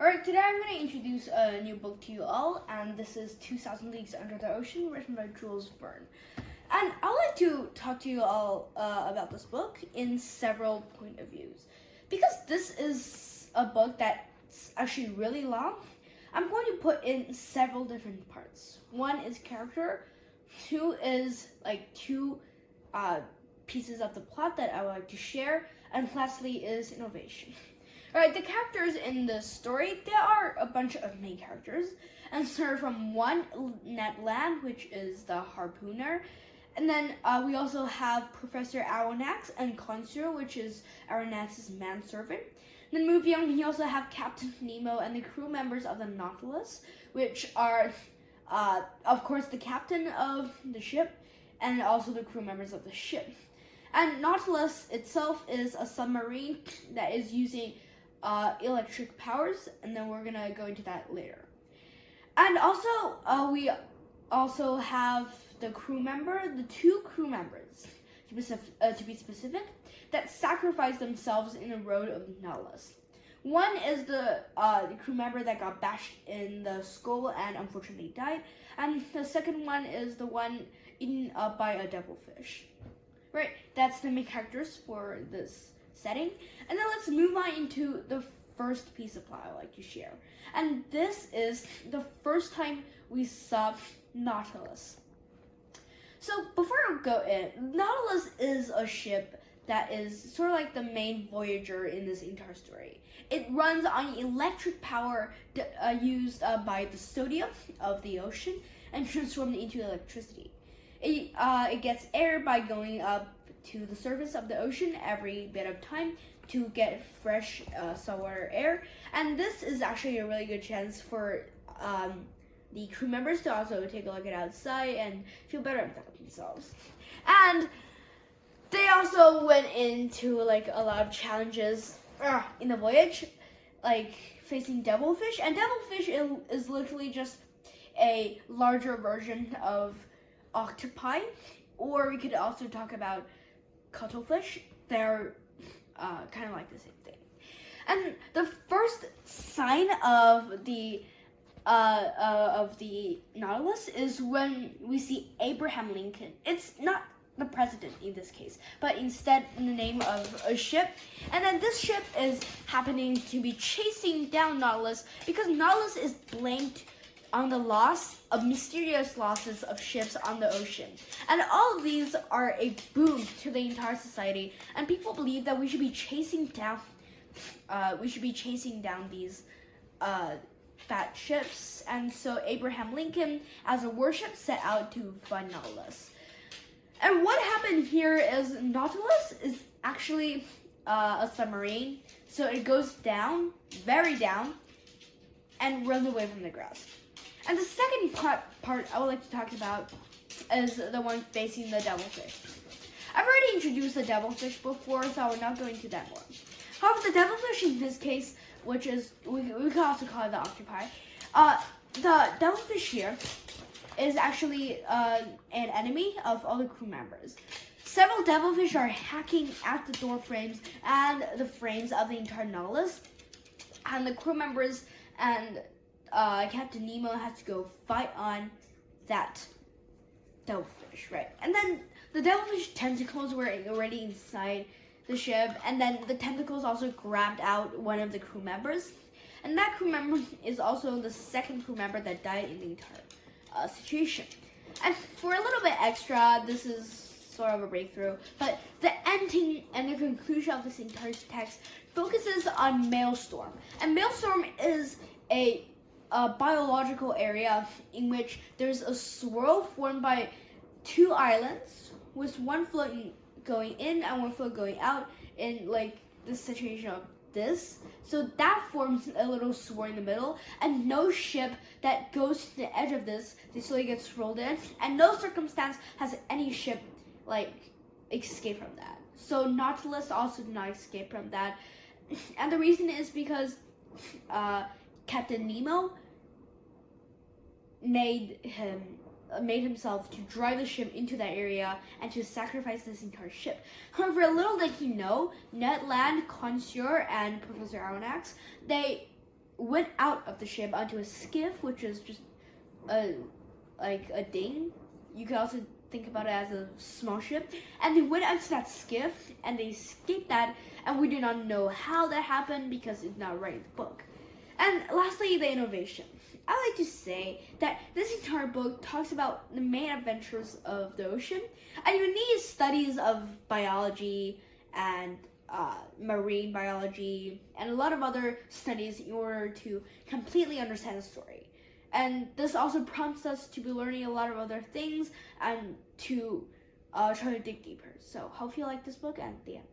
Alright, today I'm going to introduce a new book to you all, and this is 2,000 Leagues Under the Ocean, written by Jules Verne. And I'd like to talk to you all about this book in several point of views. Because this is a book that's actually really long, I'm going to put in several different parts. One is character, two is two pieces of the plot that I would like to share, and lastly is innovation. Alright, the characters in the story, there are a bunch of main characters, and start from one, Ned Land, which is the harpooner, and then we also have Professor Aronnax and Consular, which is Aronnax's manservant. Then moving on, we also have Captain Nemo and the crew members of the Nautilus, which are, of course, the captain of the ship, and also the crew members of the ship. And Nautilus itself is a submarine that is using electric powers, and then we're gonna go into that later. And also, we also have the two crew members, to be specific, that sacrifice themselves in the road of Nautilus. One is the crew member that got bashed in the skull and unfortunately died, and the second one is the one eaten up by a devilfish. Right, that's the main characters for this setting. And then let's move on into the first piece of plot I'd like to share. And this is the first time we saw Nautilus. So before we go in, Nautilus is a ship that is sort of like the main voyager in this entire story. It runs on electric power used by the sodium of the ocean and transformed into electricity. It gets air by going up to the surface of the ocean every bit of time to get fresh saltwater air. And this is actually a really good chance for the crew members to also take a look at outside and feel better about themselves. And they also went into a lot of challenges in the voyage, like facing devilfish. And devilfish is literally just a larger version of octopi, or we could also talk about cuttlefish. They're kind of like the same thing. And the first sign of the Nautilus is when we see Abraham Lincoln. It's not the president in this case, but instead in the name of a ship. And then this ship is happening to be chasing down Nautilus because Nautilus is blamed on the mysterious losses of ships on the ocean. And all of these are a boom to the entire society, and people believe that we should be chasing down these bad ships. And so Abraham Lincoln, as a warship, set out to find Nautilus. And what happened here is Nautilus is actually a submarine, so it goes down, very down, and runs away from the grasp. And the second part I would like to talk about is the one facing the devilfish. I've already introduced the devilfish before, so I will not go into that more. However, the devilfish in this case, which is, we could also call it the octopi, the devilfish here is actually an enemy of all the crew members. Several devilfish are hacking at the door frames and the frames of the entire Nautilus, and the crew members and Captain Nemo has to go fight on that devilfish, right? And then the devilfish tentacles were already inside the ship, and then the tentacles also grabbed out one of the crew members. And that crew member is also the second crew member that died in the entire situation. And for a little bit extra, this is sort of a breakthrough, but the ending and the conclusion of this entire text focuses on Maelstrom. And Maelstrom is a biological area in which there's a swirl formed by two islands with one float going in and one float going out in the situation of this. So that forms a little swirl in the middle, and no ship that goes to the edge of this slowly gets swirled in, and no circumstance has any ship escape from that. So Nautilus also did not escape from that, and the reason is because Captain Nemo made himself to drive the ship into that area and to sacrifice this entire ship. However, little did he know, Ned Land, Consular, and Professor Aronnax, they went out of the ship onto a skiff, which is just a ding. You could also think about it as a small ship. And they went out to that skiff and they escaped that, and we do not know how that happened because it's not right in the book. And lastly, the innovation. I like to say that this entire book talks about the main adventures of the ocean, and you need studies of biology and marine biology and a lot of other studies in order to completely understand the story. And this also prompts us to be learning a lot of other things and to try to dig deeper. So hope you like this book, and the end.